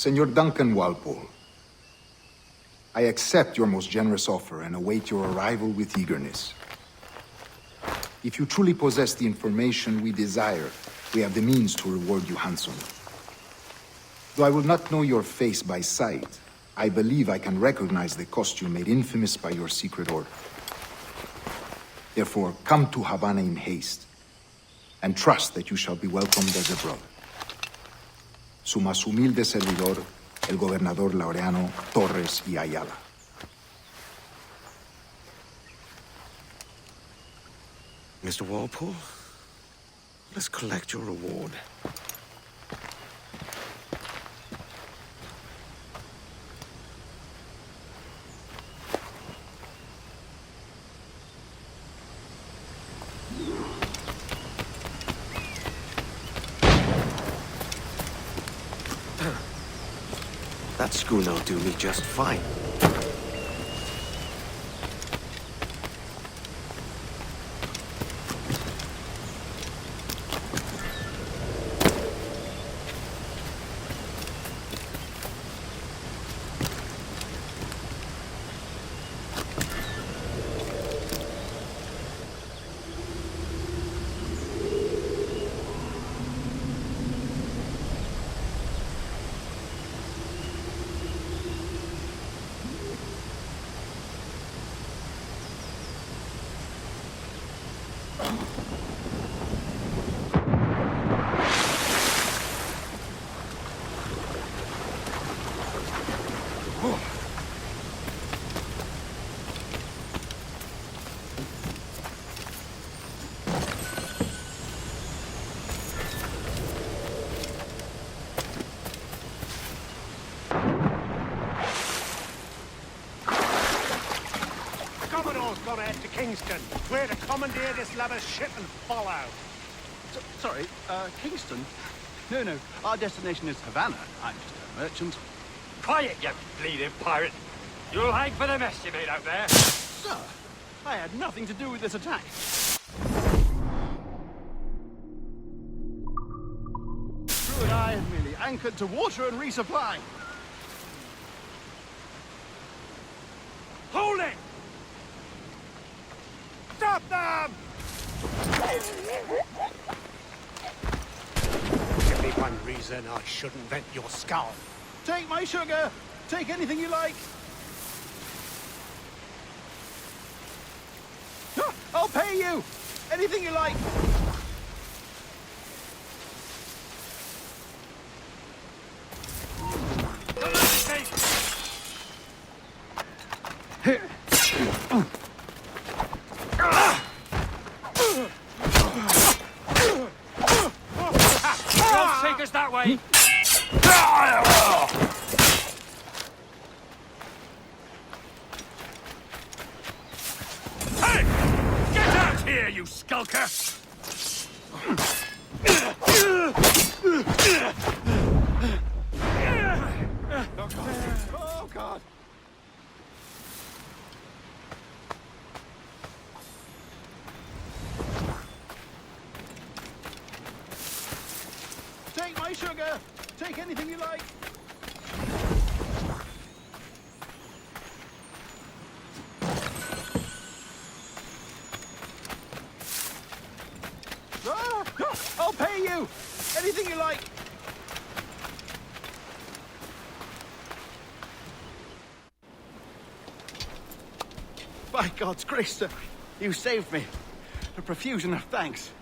Senor Duncan Walpole, I accept your most generous offer and await your arrival with eagerness. If you truly possess the information we desire, we have the means to reward you handsomely. Though I will not know your face by sight, I believe I can recognize the costume made infamous by your secret order. Therefore, come to Havana in haste, and trust that you shall be welcomed as a brother. Su más humilde servidor, el gobernador Laureano Torres y Ayala. Mr. Walpole, let's collect your reward. That schooner'll do me just fine. Got to head to Kingston. We're to commandeer this lavish ship and follow. Sorry, Kingston? No, our destination is Havana. I'm just a merchant. Quiet, you bleeding pirate! You'll hang for the mess you made out there. Sir, I had nothing to do with this attack. Crew and I had merely anchored to water and resupply. Hold it! Stop them! Give me one reason I shouldn't vent your skull. Take my sugar! Take anything you like! I'll pay you! Anything you like! Take us that way! Hey! Get out here, you skulker! Oh, God! Take my sugar! Take anything you like! I'll pay you! Anything you like! By God's grace, sir, you saved me. A profusion of thanks.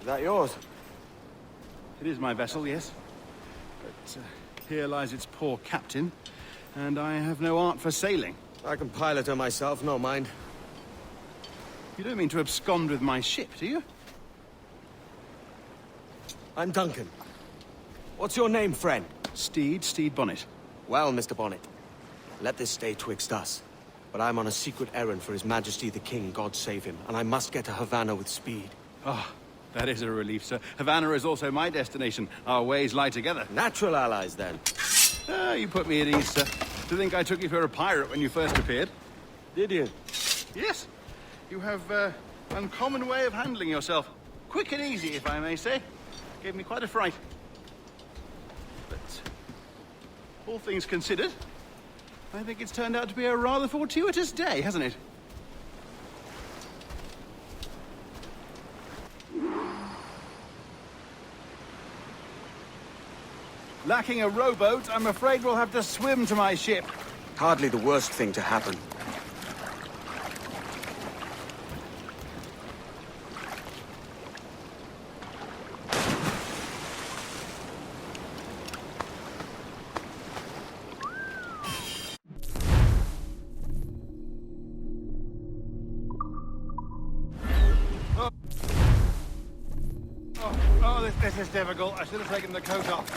Is that yours? It is my vessel, yes. But here lies its poor captain, and I have no art for sailing. I can pilot her myself, no mind. You don't mean to abscond with my ship, do you? I'm Duncan. What's your name, friend? Steed Bonnet. Well, Mr. Bonnet, let this stay twixt us. But I'm on a secret errand for His Majesty the King, God save him, and I must get to Havana with speed. Oh, that is a relief, sir. Havana is also my destination. Our ways lie together. Natural allies, then. You put me at ease, sir. To think I took you for a pirate when you first appeared. Did you? Yes. You have uncommon way of handling yourself. Quick and easy, if I may say. Gave me quite a fright. But All things considered, I think it's turned out to be a rather fortuitous day, hasn't it? Lacking a rowboat, I'm afraid we'll have to swim to my ship. Hardly the worst thing to happen. This is difficult. I should have taken the coat off.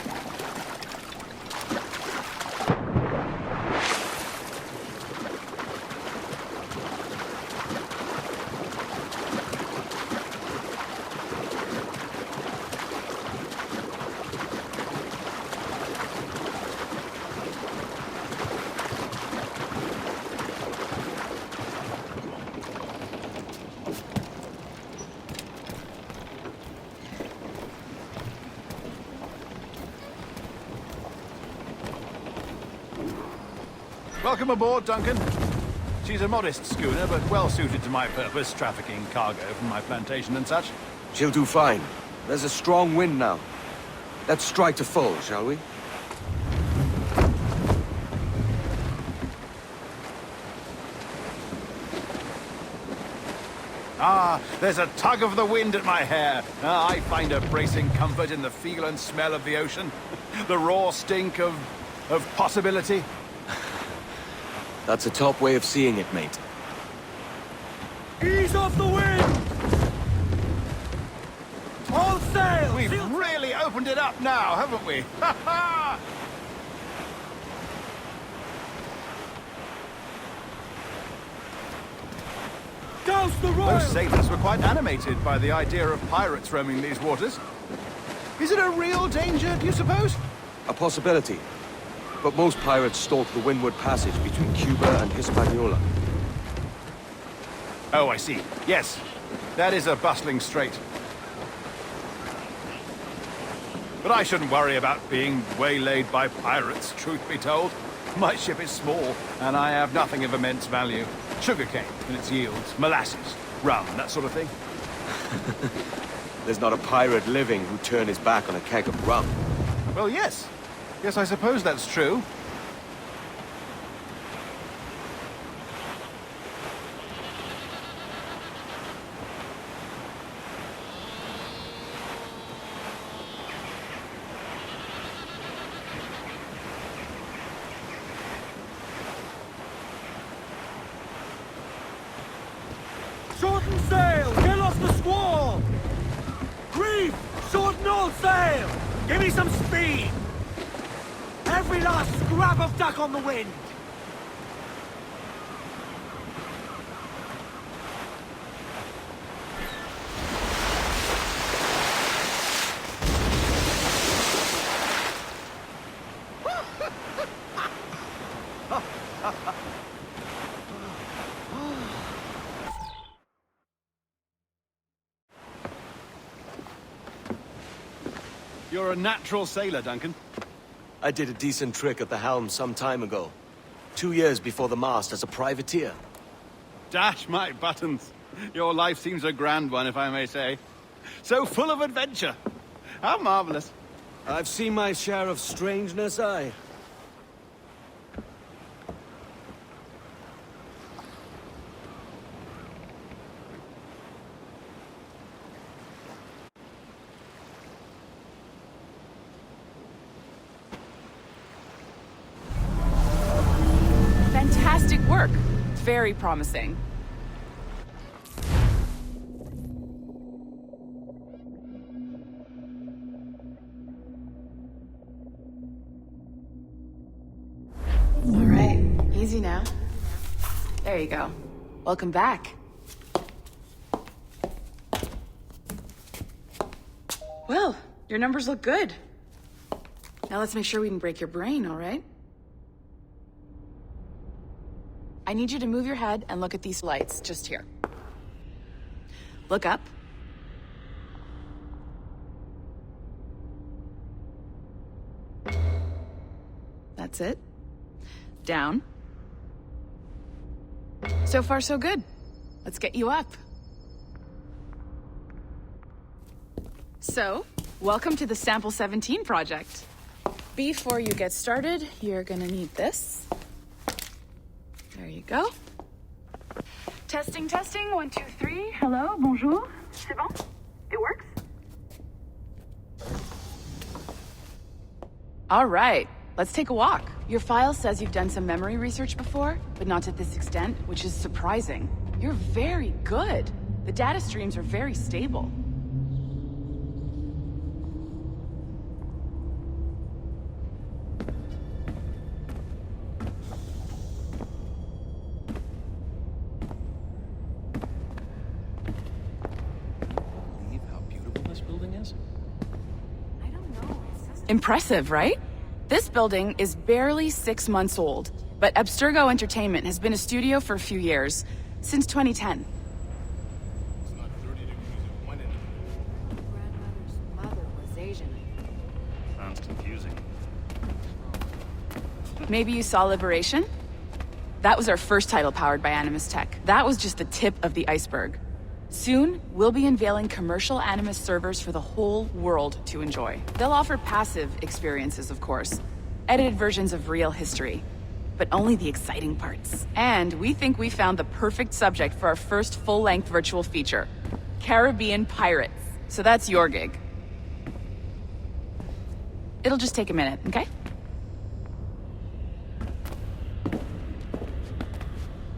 Welcome aboard, Duncan. She's a modest schooner, but well suited to my purpose, trafficking cargo from my plantation and such. She'll do fine. There's a strong wind now. Let's strike to full, shall we? Ah, there's a tug of the wind at my hair. I find a bracing comfort in the feel and smell of the ocean. The raw stink of possibility. That's a top way of seeing it, mate. Ease off the wind! All sail! We've really opened it up now, haven't we? Ha ha! Douse the royal! Those sailors were quite animated by the idea of pirates roaming these waters. Is it a real danger, do you suppose? A possibility. But most pirates stalk the windward passage between Cuba and Hispaniola. Oh, I see. Yes, that is a bustling strait. But I shouldn't worry about being waylaid by pirates, truth be told. My ship is small, and I have nothing of immense value. Sugarcane and its yields, molasses, rum, that sort of thing. There's not a pirate living who'd turn his back on a keg of rum. Well, yes. Yes, I suppose that's true. Shorten sail! Get off the squall! Reef! Shorten all sail! Give me some speed! Every last scrap of duck on the wind! You're a natural sailor, Duncan. I did a decent trick at the helm some time ago. 2 years before the mast as a privateer. Dash my buttons. Your life seems a grand one, if I may say. So full of adventure. How marvelous. I've seen my share of strangeness, aye. Fantastic work. Very promising. All right, easy now. There you go. Welcome back. Well, your numbers look good. Now let's make sure we can break your brain, all right? I need you to move your head and look at these lights just here. Look up. That's That's it. Down. So far, so good. Let's get you up. So, welcome to the Sample 17 project. Before you get started, you're gonna need this. There you go. Testing, testing, 1, 2, 3. Hello, bonjour. C'est bon? It works? All right, let's take a walk. Your file says you've done some memory research before, but not to this extent, which is surprising. You're very good. The data streams are very stable. How beautiful this building is? I don't know. Impressive, right? This building is barely 6 months old, but Abstergo Entertainment has been a studio for a few years, since 2010. It's not 30 degrees at one end. Grandmother's mother was Asian. Sounds confusing. Maybe you saw Liberation? That was our first title powered by Animus Tech. That was just the tip of the iceberg. Soon, we'll be unveiling commercial Animus servers for the whole world to enjoy. They'll offer passive experiences, of course. Edited versions of real history. But only the exciting parts. And we think we found the perfect subject for our first full-length virtual feature. Caribbean pirates. So that's your gig. It'll just take a minute, okay?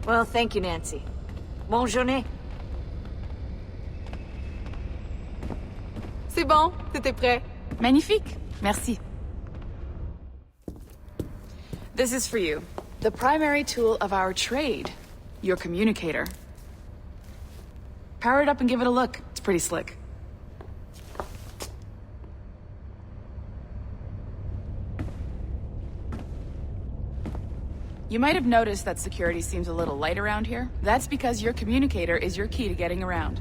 Well, thank you, Nancy. Bonne journée. C'est bon, c'était prêt. Magnifique. Merci. This is for you. The primary tool of our trade. Your communicator. Power it up and give it a look. It's pretty slick. You might have noticed that security seems a little light around here. That's because your communicator is your key to getting around.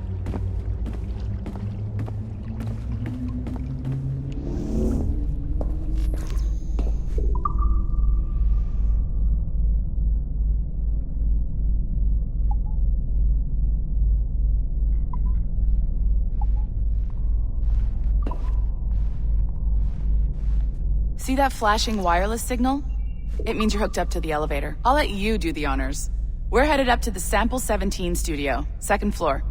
See that flashing wireless signal? It means you're hooked up to the elevator. I'll let you do the honors. We're headed up to the Sample 17 studio, 2nd floor.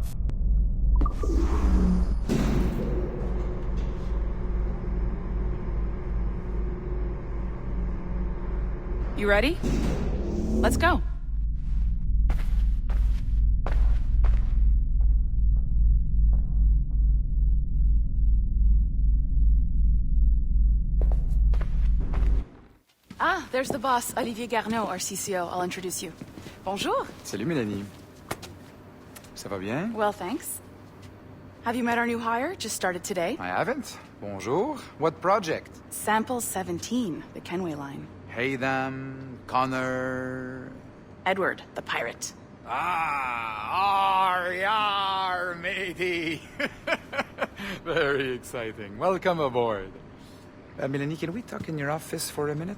You ready? Let's go. Ah, there's the boss, Olivier Garneau, our CCO. I'll introduce you. Bonjour. Salut Mélanie. Ça va bien? Well, thanks. Have you met our new hire? Just started today. I haven't. Bonjour. What project? Sample 17, the Kenway line. Haytham, Connor... Edward, the pirate. Ah, yar, matey. Very exciting. Welcome aboard. Mélanie, can we talk in your office for a minute?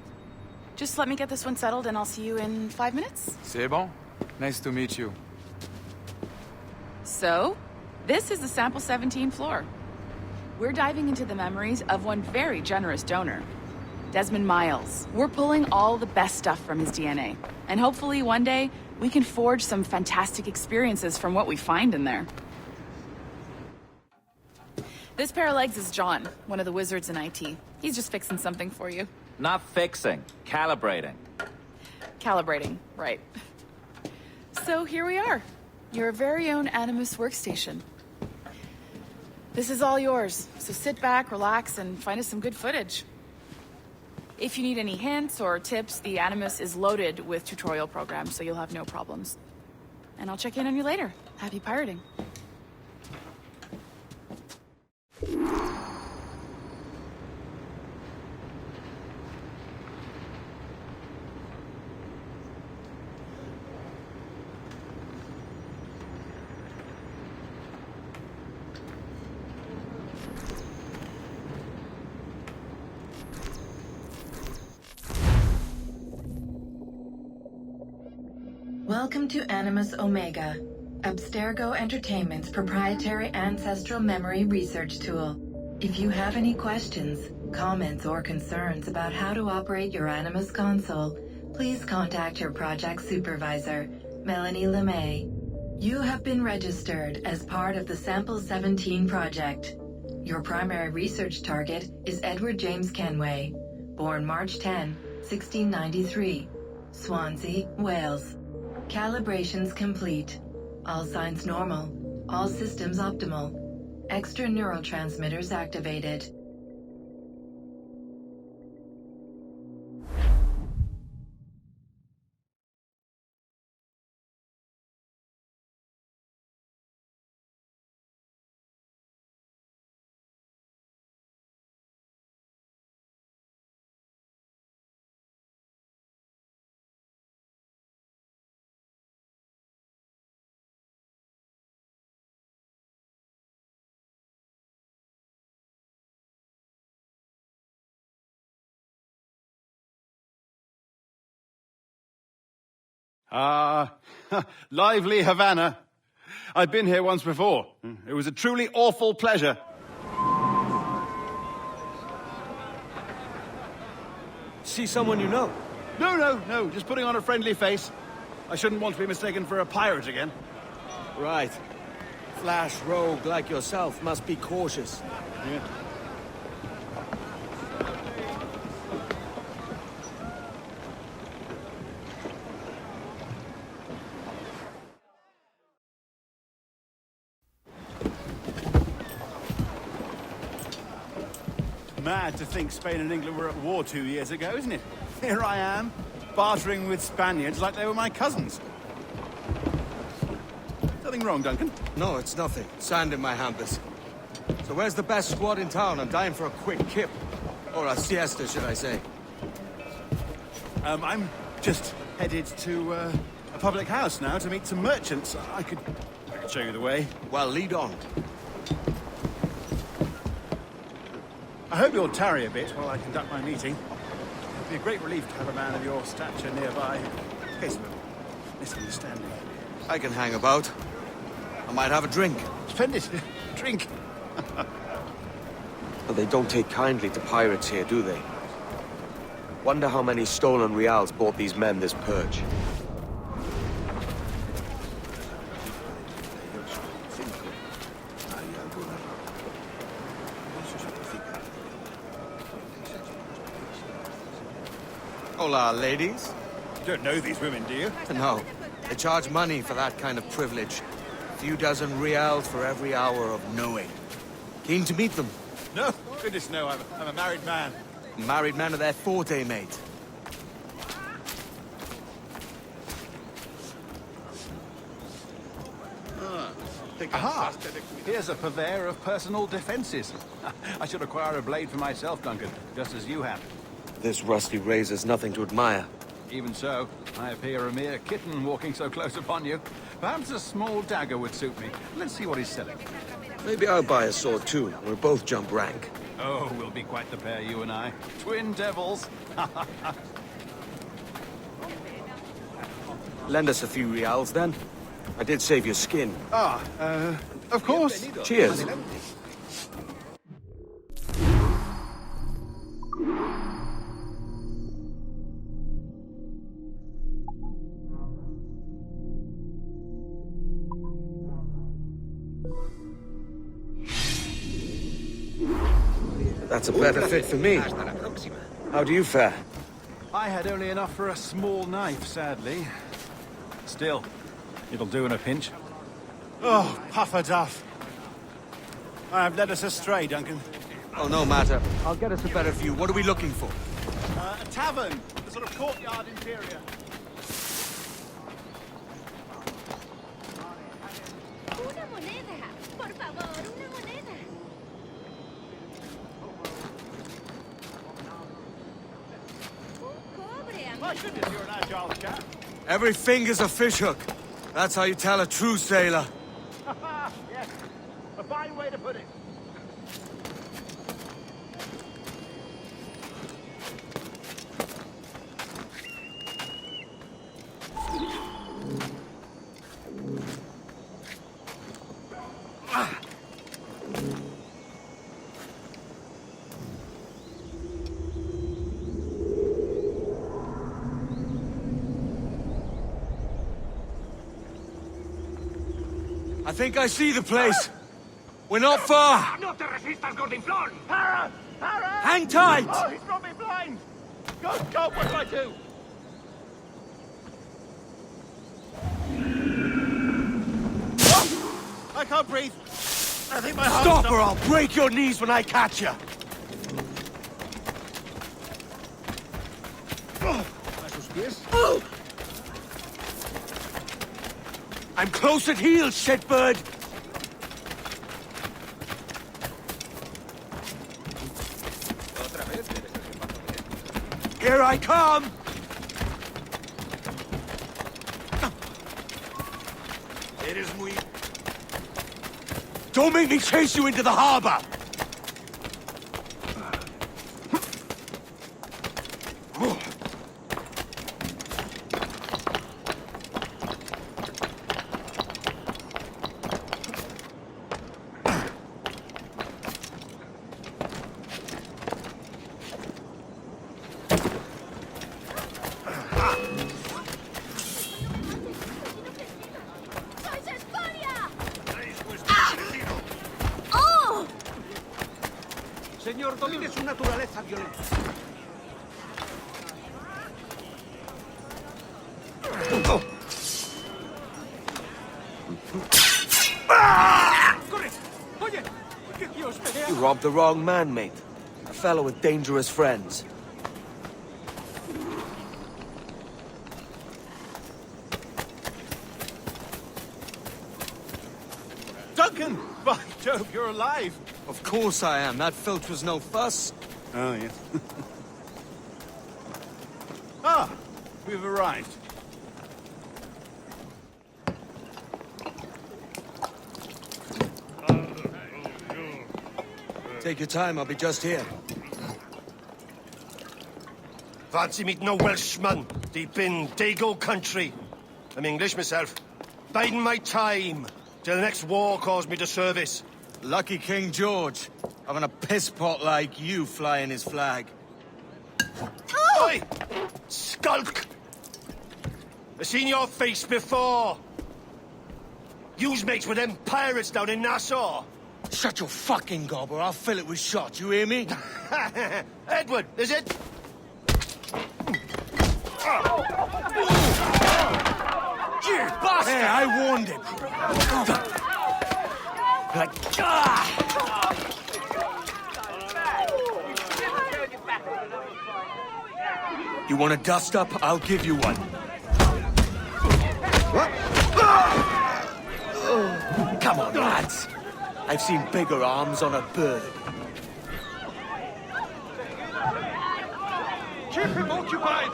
Just let me get this one settled and I'll see you in 5 minutes. C'est bon. Nice to meet you. So, this is the Sample 17 floor. We're diving into the memories of one very generous donor, Desmond Miles. We're pulling all the best stuff from his DNA. And hopefully one day, we can forge some fantastic experiences from what we find in there. This pair of legs is John, one of the wizards in IT. He's just fixing something for you. Not fixing, calibrating. Calibrating, right. So here we are, your very own Animus workstation. This is all yours, so sit back, relax, and find us some good footage. If you need any hints or tips, the Animus is loaded with tutorial programs, so you'll have no problems. And I'll check in on you later. Happy pirating. Welcome to Animus Omega, Abstergo Entertainment's proprietary ancestral memory research tool. If you have any questions, comments, or concerns about how to operate your Animus console, please contact your project supervisor, Melanie LeMay. You have been registered as part of the Sample 17 project. Your primary research target is Edward James Kenway, born March 10, 1693, Swansea, Wales. Calibrations complete. All signs normal. All systems optimal. Extra neurotransmitters activated. Lively Havana. I've been here once before. It was a truly awful pleasure. See someone you know? No, just putting on a friendly face. I shouldn't want to be mistaken for a pirate again. Right. Flash rogue like yourself must be cautious. Yeah. Mad to think Spain and England were at war 2 years ago, isn't it? Here I am, bartering with Spaniards like they were my cousins. Nothing wrong, Duncan? No, it's nothing. Sand in my hampers. So where's the best squad in town? I'm dying for a quick kip. Or a siesta, should I say. I'm just headed to a public house now to meet some merchants. I could show you the way. Well, lead on. I hope you'll tarry a bit while I conduct my meeting. It'd be a great relief to have a man of your stature nearby, in case of a misunderstanding. I can hang about. I might have a drink. Splendid. Drink. But they don't take kindly to pirates here, do they? Wonder how many stolen reals bought these men this purge. Hola, ladies. You don't know these women, do you? No. They charge money for that kind of privilege. A few dozen reals for every hour of knowing. Keen to meet them? No, goodness no, I'm a married man. Married men are their forte, mate. Aha! Here's a purveyor of personal defenses. I should acquire a blade for myself, Duncan, just as you have. This rusty razor's nothing to admire. Even so, I appear a mere kitten walking so close upon you. Perhaps a small dagger would suit me. Let's see what he's selling. Maybe I'll buy a sword too. We'll both jump rank. Oh, we'll be quite the pair, you and I. Twin devils. Lend us a few reals, then. I did save your skin. Of course. Cheers. That's a better fit for me. How do you fare? I had only enough for a small knife, sadly. Still, it'll do in a pinch. Oh, puffer duff. I have led us astray, Duncan. Oh, no matter. I'll get us a better view. What are we looking for? A tavern, a sort of courtyard interior. Una moneda. Por favor, una moneda. My goodness, you're an agile chap. Every finger's a fishhook. That's how you tell a true sailor. Yes, a fine way to put it. I think I see the place. We're not far. No te resistas, Gordinflón! Hang tight! Oh, he's brought me blind! God, what do I do? I can't breathe. I think my heart's Stop or I'll break your knees when I catch you. I'm close at heel, shitbird! Here I come! Don't make me chase you into the harbor! Señor, domine su naturaleza violenta. ¡Corre! ¡Oye! ¡Que Dios me vea! You robbed the wrong man, mate. A fellow with dangerous friends. Duncan! By Jove, you're alive! Of course I am. That filch was no fuss. Oh, yes. Ah, we've arrived. Take your time, I'll be just here. Fancy meeting a Welshman deep in Dago country. I'm English myself. Biding my time till the next war calls me to service. Lucky King George, having a piss pot like you flying his flag. Oi! Skulk! I've seen your face before. You's mates with them pirates down in Nassau. Shut your fucking gob or I'll fill it with shot, you hear me? Edward, is it? You bastard! Hey, I warned him. You want a dust-up? I'll give you one. Come on, lads. I've seen bigger arms on a bird. Keep him occupied!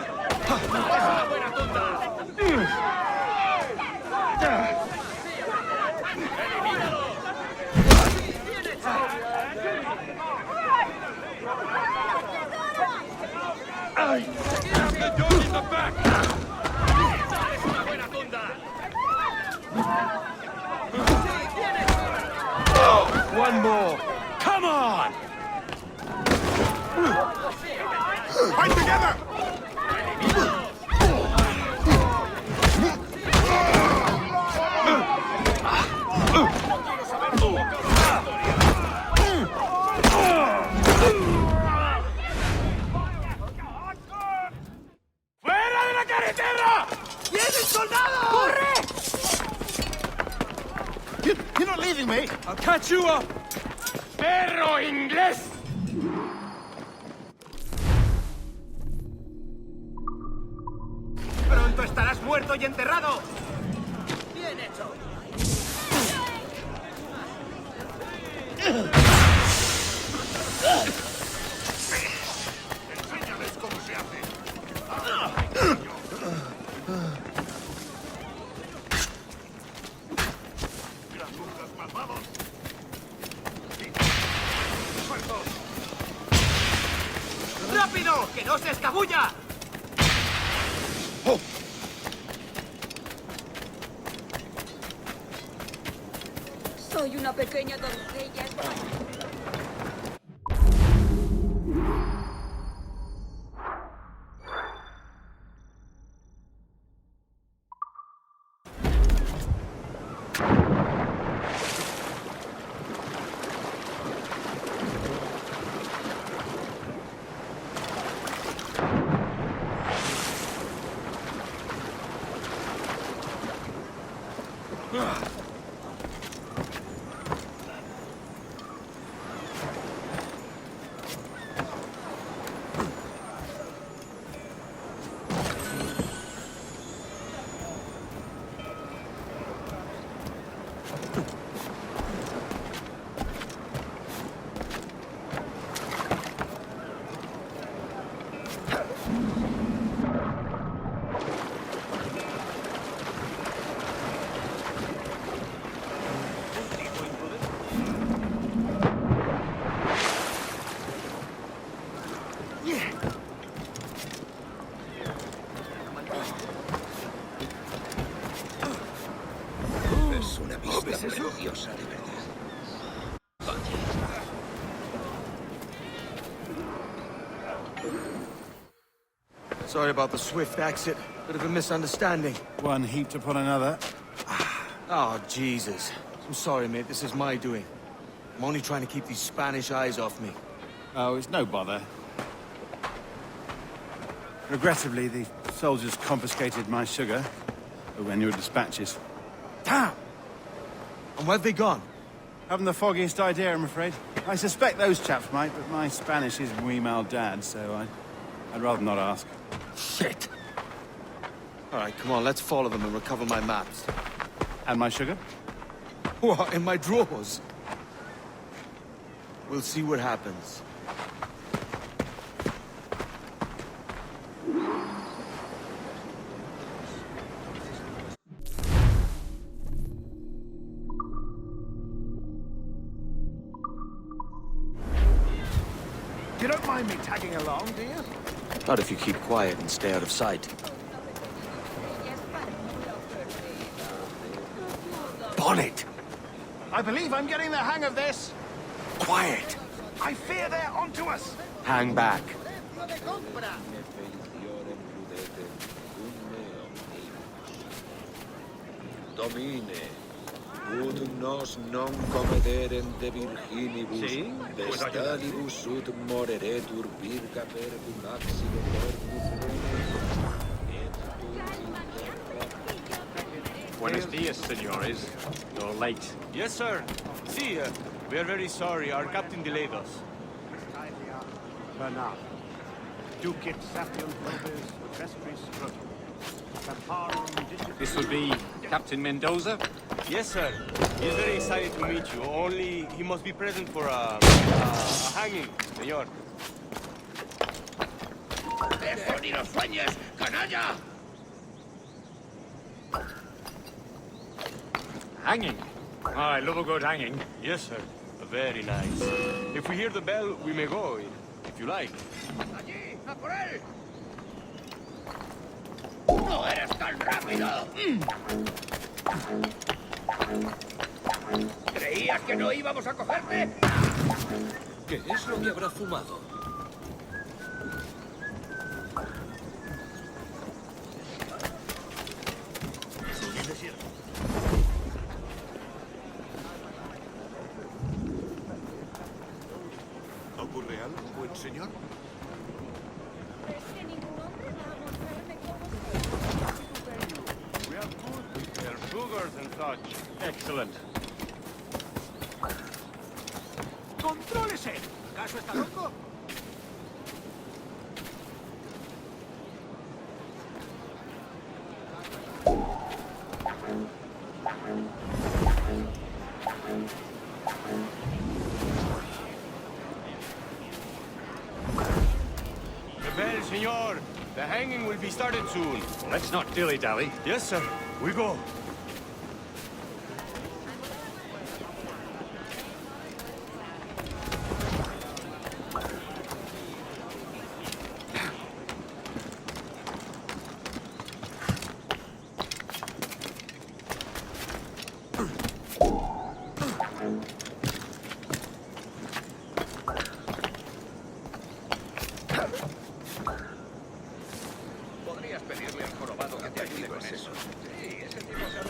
One more. Come on! Fight together! ¡Fuera de la carretera! ¡Vienen soldados! ¡Corre! You're not leaving me! I'll catch you up! ¡Perro inglés! ¡Pronto estarás muerto y enterrado! ¡Bien hecho! Enséñales cómo se hace. ¡Rápido! ¡Que no se escabulla! Soy una pequeña doncella. Sorry about the swift exit. Bit of a misunderstanding. One heaped upon another. Oh, Jesus. I'm sorry, mate. This is my doing. I'm only trying to keep these Spanish eyes off me. Oh, it's no bother. Regrettably, the soldiers confiscated my sugar when your dispatches. Damn! And where've they gone? Haven't the foggiest idea, I'm afraid. I suspect those chaps might, but my Spanish is muy mal dad, so I'd rather not ask. Shit! All right, come on, let's follow them and recover my maps. And my sugar? What, in my drawers? We'll see what happens. You don't mind me tagging along, do you? Not if you keep quiet and stay out of sight. Bonnet! I believe I'm getting the hang of this. Quiet! I fear they're onto us. Hang back. Domine, ut nos non comederem de virginibus, vestalibus ut moreretur virga percum axile percum. Buenos dias, senores. You're late. Yes, sir. See, we are very sorry. Our captain delayed us. Bernard. Ducit sapium probes vestris scrotum. This would be Captain Mendoza? Yes, sir. He's very excited to meet you. Only he must be present for a hanging, señor. ¡Eso ni los sueñes, canalla! Hanging? Oh, I love a good hanging. Yes, sir. Very nice. If we hear the bell, we may go, if you like. ¡Allí, a por él! ¡No eres tan rápido! ¿Creías que no íbamos a cogerte? ¿Qué es lo que habrá fumado? ¿Ocurre algo, buen señor? Es que ningún hombre va a mostrarme cómo se... We have food, there are sugars and such. Excellent. ¡Contrólese! ¿Acaso está loco? The bell, señor. The hanging will be started soon. Let's not dilly-dally. Yes, sir. We go. Podrías pedirle al jorobado que te ayude con eso. Sí, ese tipo se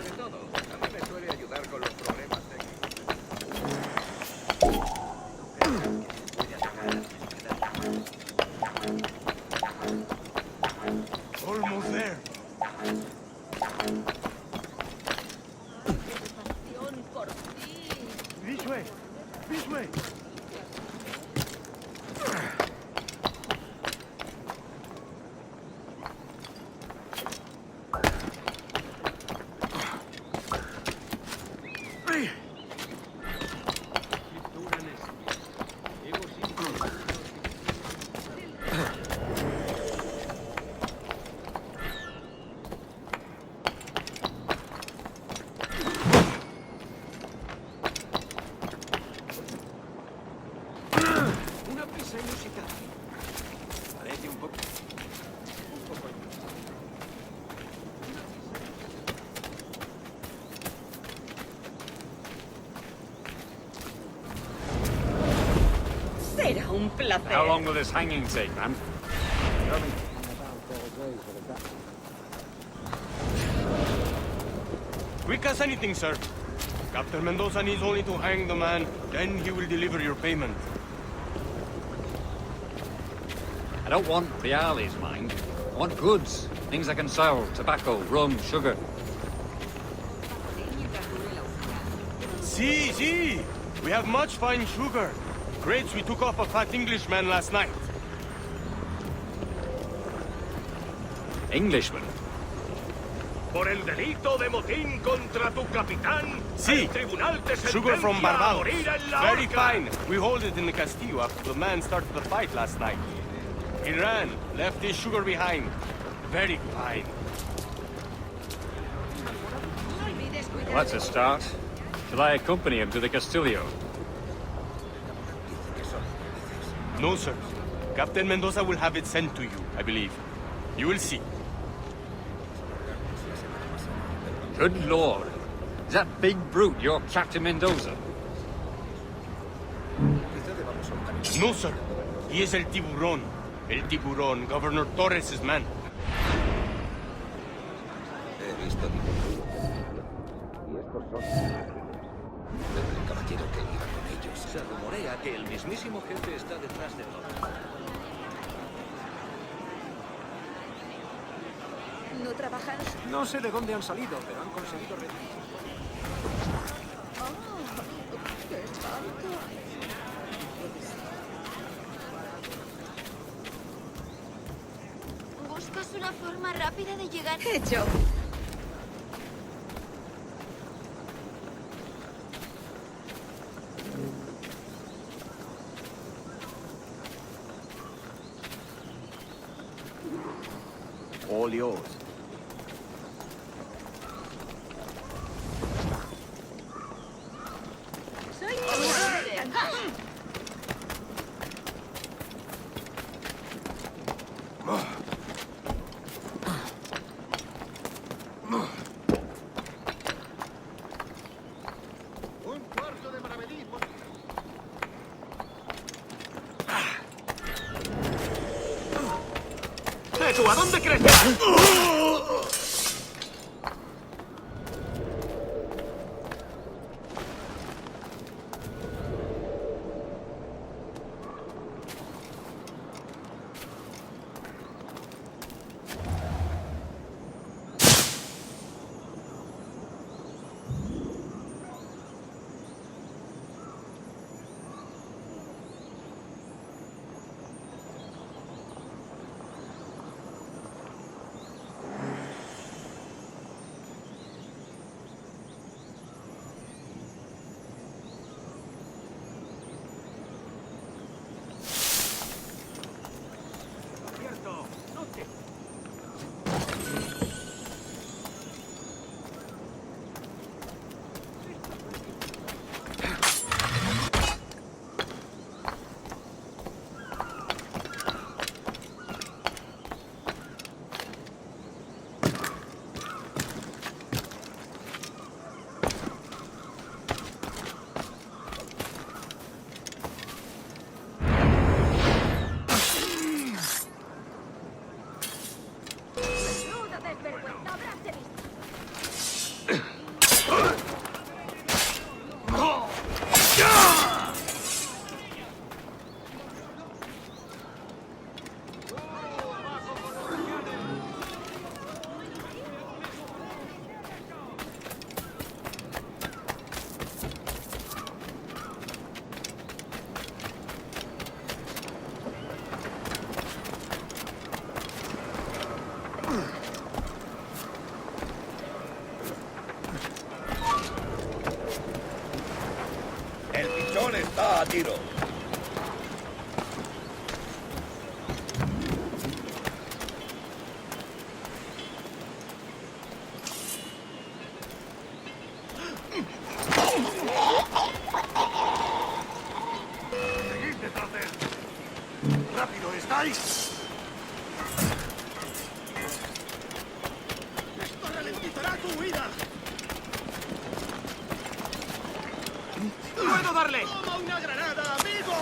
placer. How long will this hanging take, man? Quick as anything, sir. Captain Mendoza needs only to hang the man, then he will deliver your payment. I don't want reales, mind. I want goods. Things I can sell. Tobacco, rum, sugar. See. We have much fine sugar. Grapes we took off a fat Englishman last night. Englishman? Por el delito de motín contra tu capitán, Sí. el tribunal te Sugar from sentencia a Barbados. morir en la Very horca. fine. We hold it in the Castillo after the man started the fight last night. He ran, left his sugar behind. Very fine. Well, that's a start. Shall I accompany him to the Castillo? No, sir. Captain Mendoza will have it sent to you, I believe. You will see. Good lord. Is that big brute your Captain Mendoza? No, sir. He is el tiburón. El tiburón, Governor Torres' man. He visto y estos son el caballero que iba con ellos. Se rumorea que el mismísimo jefe está detrás de todo. ¿No trabajan? No sé de dónde han salido, pero han conseguido redirigir. Oh, qué espanto. ¿Buscas una forma rápida de llegar? Hecho. All yours. Soy Un cuarto de maravedí. ¿Tú a dónde crees que vas? El pichón está a tiro. Seguid detrás de él. ¡Rápido, estáis! ¡Esto ralentizará tu huida! ¡Puedo darle! ¡Toma una granada, amigo!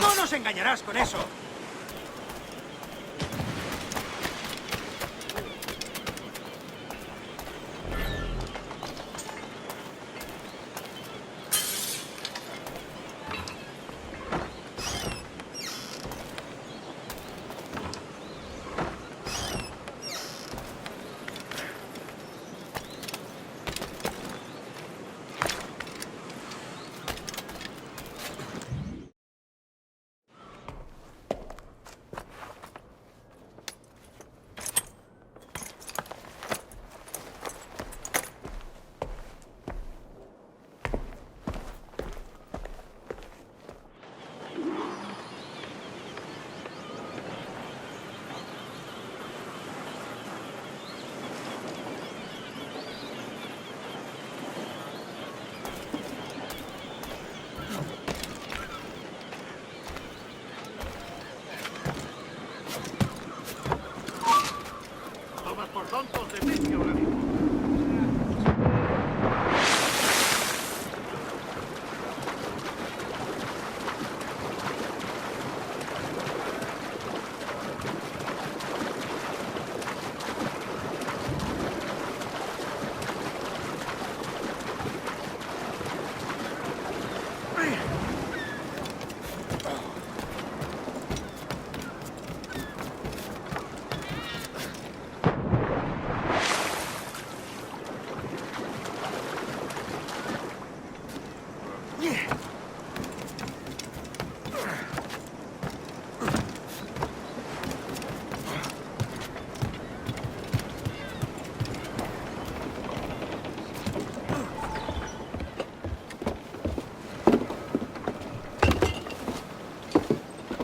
¡No nos engañarás con eso!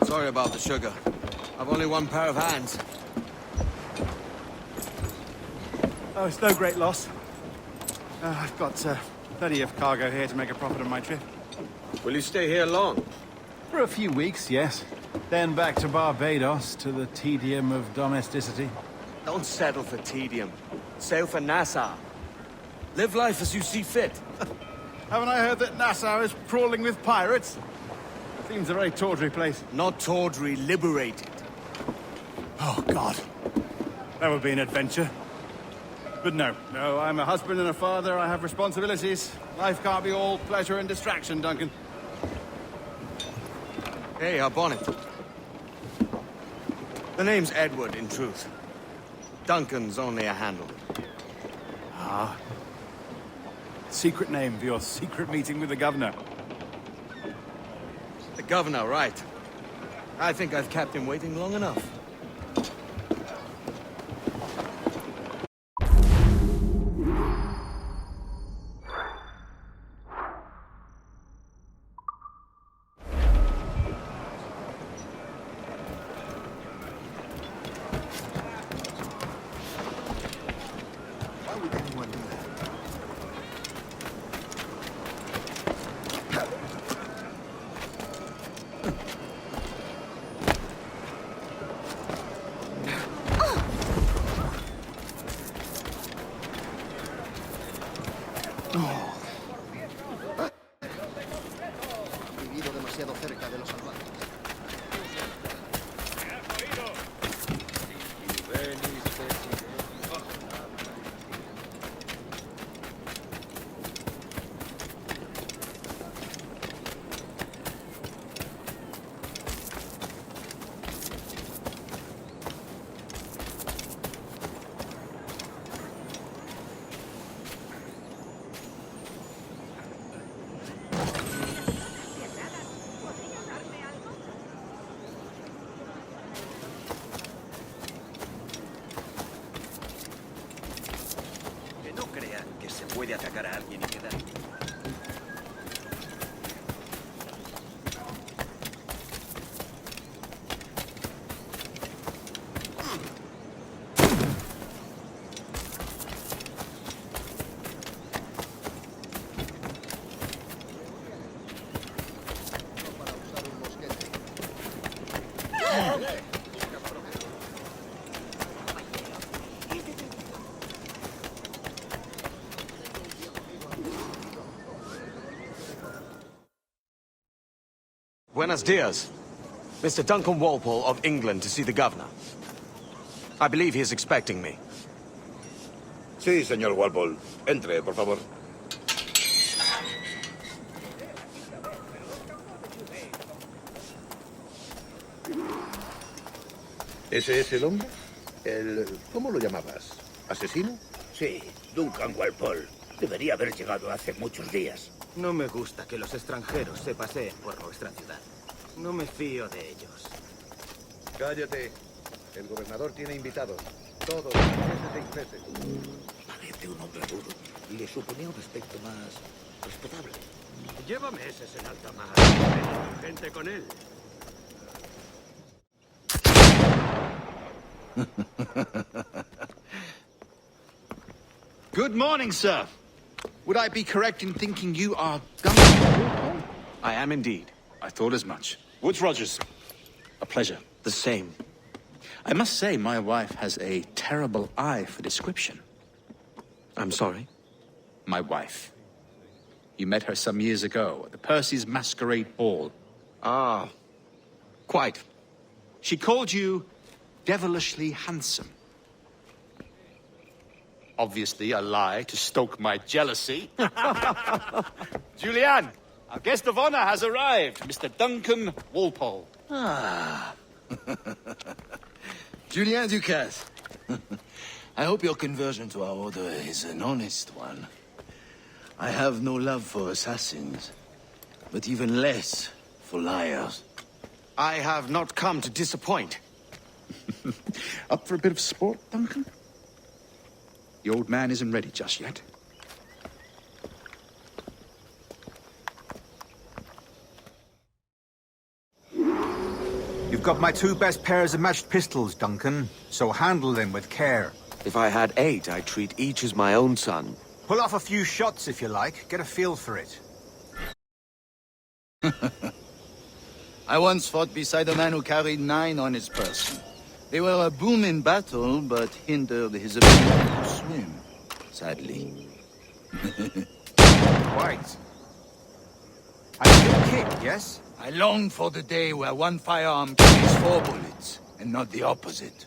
Sorry about the sugar. I've only one pair of hands. Oh, it's no great loss. I've got plenty of cargo here to make a profit on my trip. Will you stay here long? For a few weeks, yes. Then back to Barbados, to the tedium of domesticity. Don't settle for tedium. Sail for Nassau. Live life as you see fit. Haven't I heard that Nassau is crawling with pirates? Seems a very tawdry place. Not tawdry, liberated. Oh, God. That would be an adventure. But no, I'm a husband and a father. I have responsibilities. Life can't be all pleasure and distraction, Duncan. Hey, our bonnet. The name's Edward, in truth. Duncan's only a handle. Ah. Secret name for your secret meeting with the governor. The governor, right. I think I've kept him waiting long enough. Vivido demasiado cerca de los salvajes. puede atacar a alguien y quedar... Buenos dias. Mr. Duncan Walpole of England to see the governor. I believe he is expecting me. Sí, señor Walpole. Entre, por favor. ¿Ese es el hombre? ¿Cómo lo llamabas? ¿Asesino? Sí, Duncan Walpole. Debería haber llegado hace muchos días. No me gusta que los extranjeros se paseen por nuestra ciudad. No me fío de ellos. Cállate. El gobernador tiene invitados. Todos, franceses e ingleses. Parece un hombre rudo. Le suponía un aspecto más respetable. Lleva meses en alta mar. Tengo gente con él. Good morning, sir. Would I be correct in thinking you are Duncan? I am indeed. I thought as much. Woods Rogers. A pleasure. The same. I must say, my wife has a terrible eye for description. I'm sorry? My wife. You met her some years ago at the Percy's Masquerade Ball. Ah, quite. She called you devilishly handsome. Obviously a lie to stoke my jealousy. Julianne, our guest of honor has arrived, Mr. Duncan Walpole. Ah. Julien Ducasse. I hope your conversion to our order is an honest one. I have no love for assassins, but even less for liars. I have not come to disappoint. Up for a bit of sport, Duncan? The old man isn't ready just yet. You've got my 2 best pairs of matched pistols, Duncan, so handle them with care. If I had 8, I'd treat each as my own son. Pull off a few shots if you like. Get a feel for it. I once fought beside a man who carried 9 on his person. They were a boon in battle, but hindered his ability to swim, sadly. Quite. A good kick, yes? I long for the day where one firearm carries 4 bullets, and not the opposite.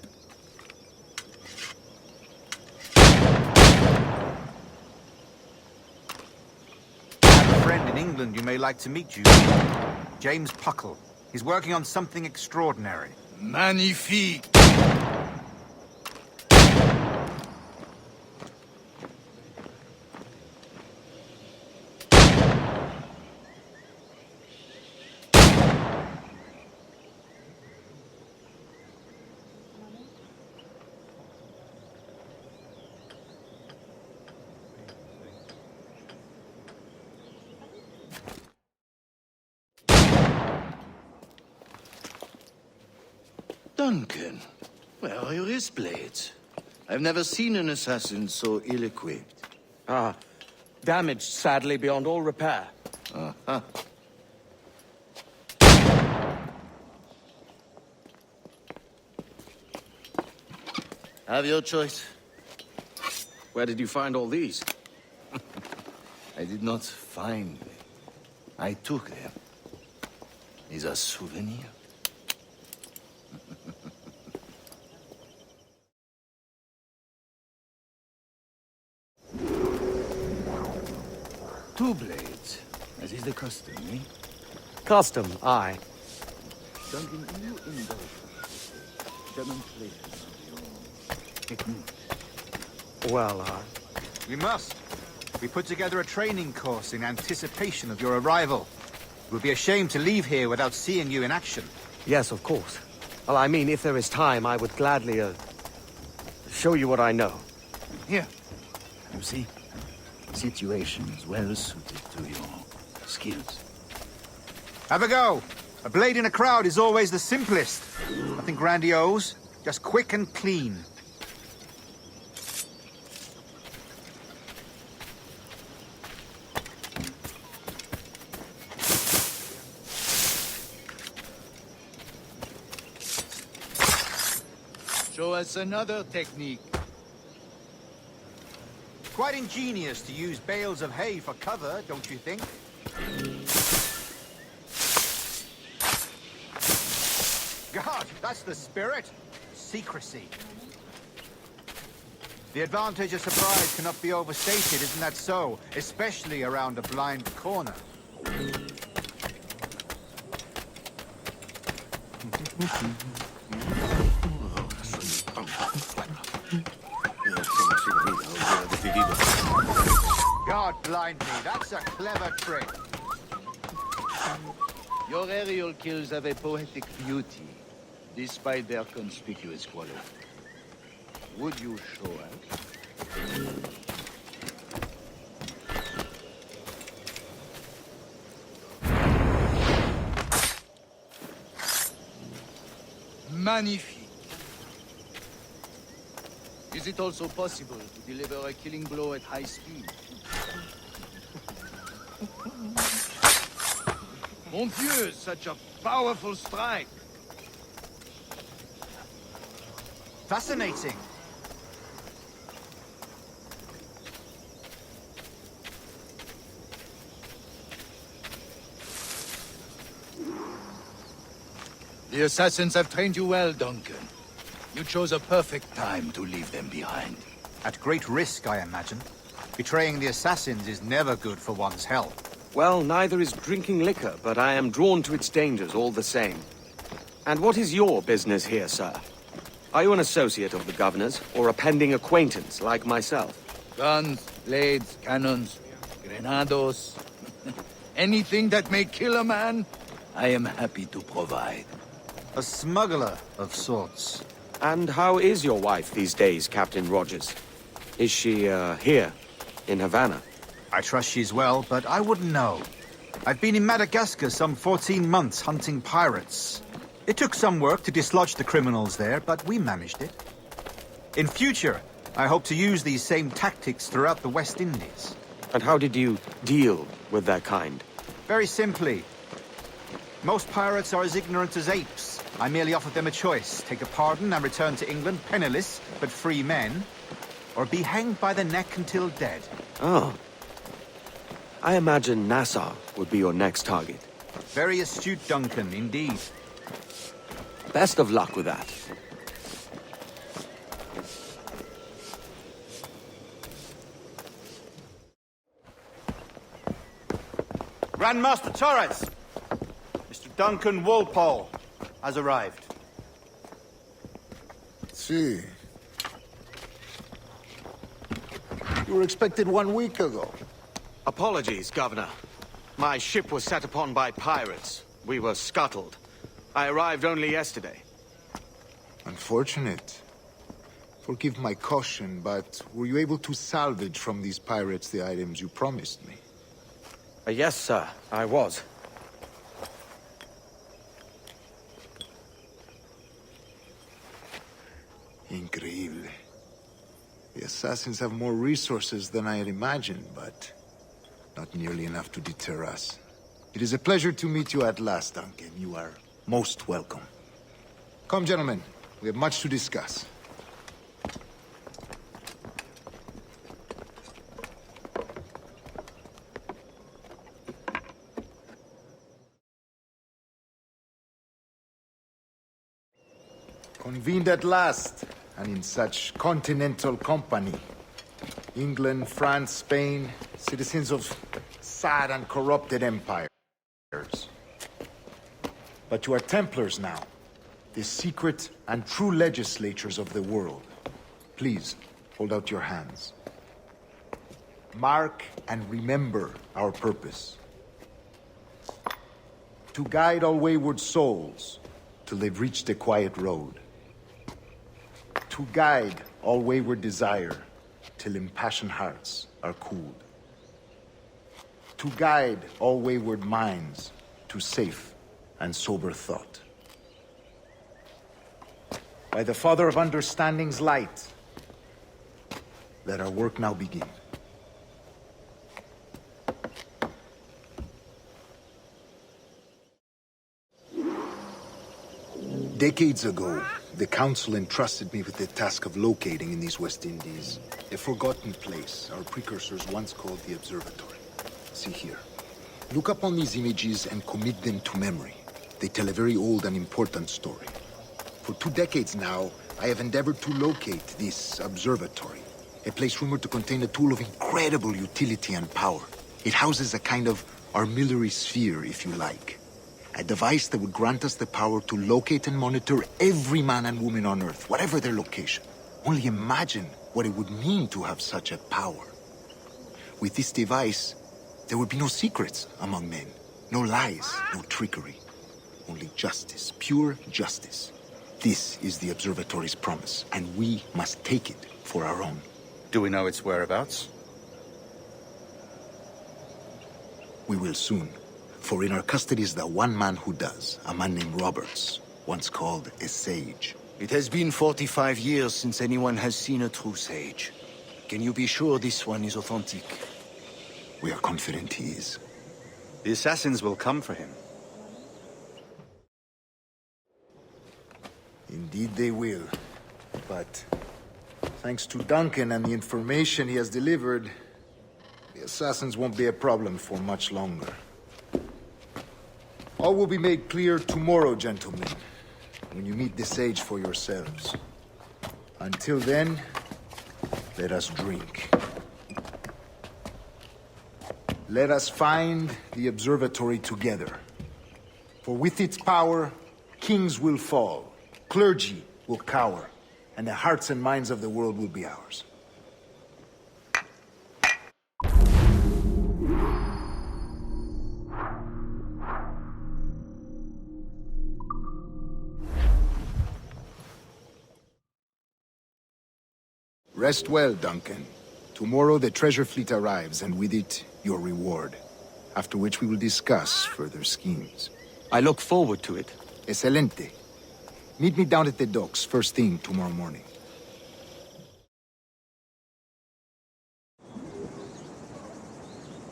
I have a friend in England you may like to meet, you. James Puckle. He's working on something extraordinary. Magnifique! Duncan, where are your wrist blades? I've never seen an assassin so ill-equipped. Ah, damaged sadly beyond all repair. Uh-huh. Have your choice. Where did you find all these? I did not find them. I took them. These are souvenirs. Two blades, as is the custom, eh? Custom, aye. Duncan, do you indulge demonstration of your techniques? Well, We must. We put together a training course in anticipation of your arrival. It would be a shame to leave here without seeing you in action. Yes, of course. Well, I mean, if there is time, I would gladly, show you what I know. Here. You see? situations well suited to your skills. Have a go. A blade in a crowd is always the simplest. Nothing grandiose, just quick and clean. Show us another technique. Quite ingenious to use bales of hay for cover, don't you think? God, that's the spirit. Secrecy. The advantage of surprise cannot be overstated, isn't that so? Especially around a blind corner. God blind me, that's a clever trick. Your aerial kills have a poetic beauty, despite their conspicuous quality. Would you show us? Magnifique. Is it also possible to deliver a killing blow at high speed? Mon Dieu, such a powerful strike! Fascinating. The assassins have trained you well, Duncan. You chose a perfect time to leave them behind. At great risk, I imagine. Betraying the assassins is never good for one's health. Well, neither is drinking liquor, but I am drawn to its dangers all the same. And what is your business here, sir? Are you an associate of the governor's, or a pending acquaintance like myself? Guns, blades, cannons, grenados. Anything that may kill a man, I am happy to provide. A smuggler of sorts. And how is your wife these days, Captain Rogers? Is she, here, in Havana? I trust she's well, but I wouldn't know. I've been in Madagascar some 14 months hunting pirates. It took some work to dislodge the criminals there, but we managed it. In future, I hope to use these same tactics throughout the West Indies. And how did you deal with their kind? Very simply. Most pirates are as ignorant as apes. I merely offered them a choice. Take a pardon and return to England penniless, but free men. Or be hanged by the neck until dead. Oh. I imagine Nassau would be your next target. Very astute, Duncan, indeed. Best of luck with that. Grandmaster Torres! Mr. Duncan Walpole has arrived. See. You were expected 1 week ago. Apologies, Governor. My ship was set upon by pirates. We were scuttled. I arrived only yesterday. Unfortunate. Forgive my caution, but were you able to salvage from these pirates the items you promised me? Yes, sir, I was. Increíble. The assassins have more resources than I had imagined, but not nearly enough to deter us. It is a pleasure to meet you at last, Duncan. You are most welcome. Come, gentlemen. We have much to discuss. Convened at last, and in such continental company. England, France, Spain, citizens of sad and corrupted empires. But you are Templars now, the secret and true legislators of the world. Please, hold out your hands. Mark and remember our purpose. To guide all wayward souls till they've reached the quiet road. To guide all wayward desire till impassioned hearts are cooled. to guide all wayward minds to safe and sober thought. By the Father of Understanding's light, let our work now begin. Decades ago, the Council entrusted me with the task of locating in these West Indies a forgotten place our precursors once called the Observatory. See here. Look upon these images and commit them to memory. They tell a very old and important story. For 2 decades now, I have endeavored to locate this observatory, a place rumored to contain a tool of incredible utility and power. It houses a kind of armillary sphere, if you like. A device that would grant us the power to locate and monitor every man and woman on Earth, whatever their location. Only imagine what it would mean to have such a power. With this device, there would be no secrets among men, no lies, no trickery. Only justice, pure justice. This is the Observatory's promise, and we must take it for our own. Do we know its whereabouts? We will soon. For in our custody is the one man who does, a man named Roberts, once called a sage. It has been 45 years since anyone has seen a true sage. Can you be sure this one is authentic? We are confident he is. The assassins will come for him. Indeed they will. But thanks to Duncan and the information he has delivered, the assassins won't be a problem for much longer. All will be made clear tomorrow, gentlemen, when you meet the sage for yourselves. Until then, let us drink. Let us find the observatory together. For with its power, kings will fall, clergy will cower, and the hearts and minds of the world will be ours. Rest well, Duncan. Tomorrow the treasure fleet arrives, and with it, your reward. After which we will discuss further schemes. I look forward to it. Excelente. Meet me down at the docks first thing tomorrow morning.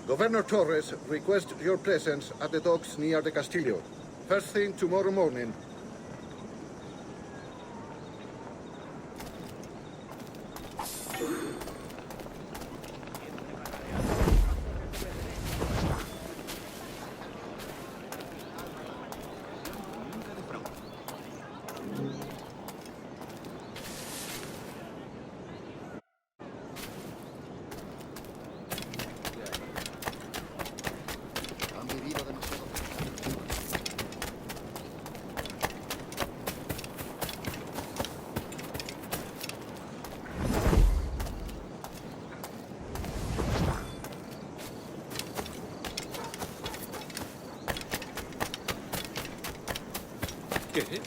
Governor Torres requests your presence at the docks near the Castillo. First thing tomorrow morning.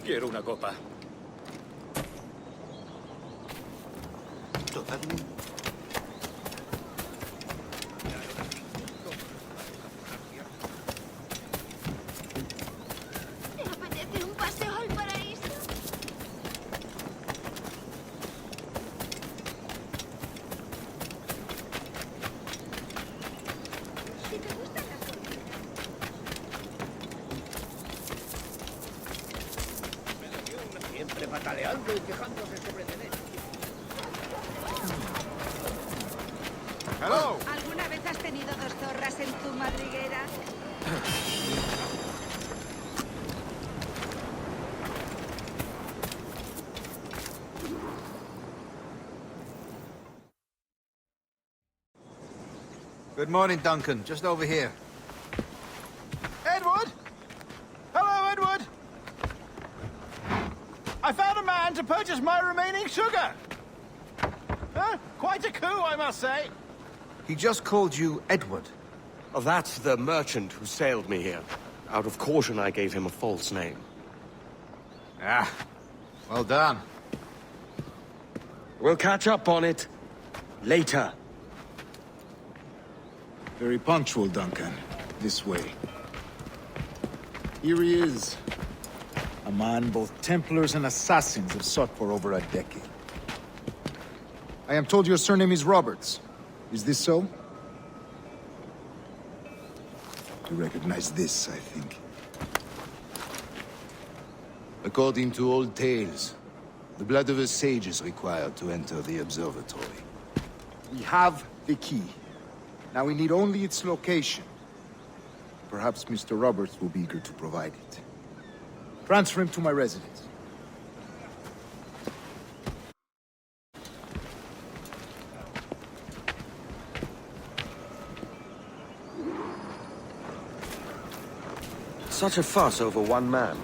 Quiero una copa. ¿Te apetece un paseo al paraíso? Si te gustan las cosas. Siempre pataleando y quejándose sobre tener. Hello. ¿Alguna vez has tenido 2 zorras en tu madriguera? Good morning, Duncan. Just over here. Edward? Hello, Edward. I found a man to purchase my remaining sugar. Quite a coup, I must say. He just called you Edward. Oh, that's the merchant who sailed me here. Out of caution, I gave him a false name. Ah, well done. We'll catch up on it later. Very punctual, Duncan. This way. Here he is. A man both Templars and Assassins have sought for over a decade. I am told your surname is Roberts. Is this so? You recognize this, I think. According to old tales, the blood of a sage is required to enter the observatory. We have the key. Now we need only its location. Perhaps Mr. Roberts will be eager to provide it. Transfer him to my residence. Such a fuss over one man.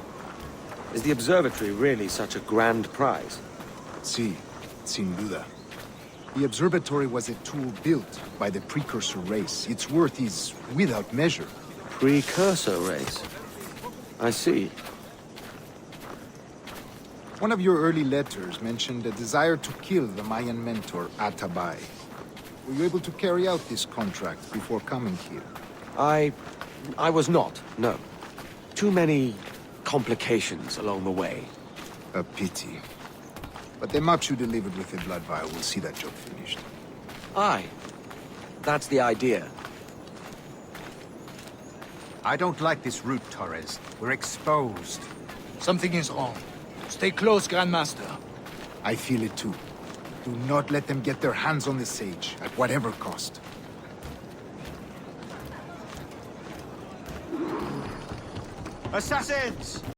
Is the observatory really such a grand prize? Si, sin duda. The observatory was a tool built by the precursor race. Its worth is without measure. Precursor race? I see. One of your early letters mentioned a desire to kill the Mayan mentor, Atabay. Were you able to carry out this contract before coming here? I was not, no. Too many complications along the way. A pity. But the maps you delivered with the blood vial will see that job finished. Aye. That's the idea. I don't like this route, Torres. We're exposed. Something is wrong. Stay close, Grandmaster. I feel it too. Do not let them get their hands on the sage, at whatever cost. Assassins!